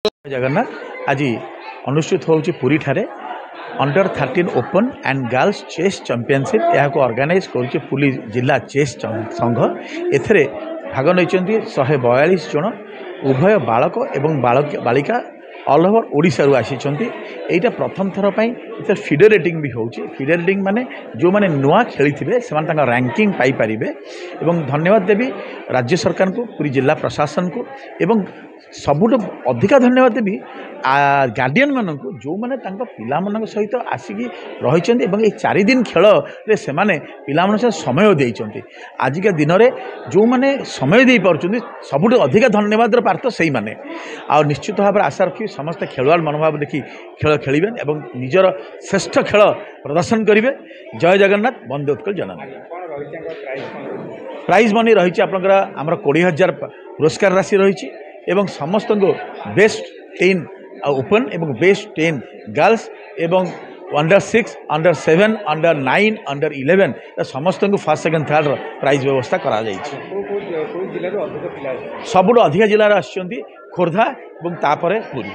जगन्नाथ आज अनुष्ठित होउछि पुरी ठारे under 13 open and girls chess championship यहाँ को ऑर्गेनाइज करुछि पुरी जिला चेस संघ एथरे भाग नहीं 142 जन उभय बालक एवं बालिका ऑल ओवर ओडिशा रु आसीचंती एटा प्रथम थर पई इते फीडर रेटिंग भी होउछि फीडर रेटिंग माने जो माने नुआ खेली थिबे सेमान ताका रैंकिंग पाई परिबे एवं धन्यवाद देवी राज्य सरकार को पूरी जिला प्रशासन को एवं सबुठ अधिका धन्यवाद देवी गार्डियन मान को जो मैंने पिला सहित आसिकी रही ये 4 दिन खेल से माने पिला सहित समय देइचंती आजिका दिन में जो मैंने समय दे पार्टी सबुठ अधिका धन्यवाद पार्थ से माने आ निश्चित भाव आशा रखी समस्त खेलुआड़ मनोभाव देखी खेल खेलें और निजर श्रेष्ठ खेल प्रदर्शन करेंगे। जय जगन्नाथ वंदे उत्कल जननी। प्राइज मनी रही आपर 20,000 पुरस्कार राशि रही एवं समस्त को बेस्ट 10 ओपन एवं बेस्ट 10 गर्ल्स एवं अंडर 6 अंडर 7 अंडर 9 अंडर 11 समस्त को फर्स्ट सेकेंड थर्ड प्राइज व्यवस्था करा सबुठ अधिक जिलार आसोर्धा और तापर पुरी।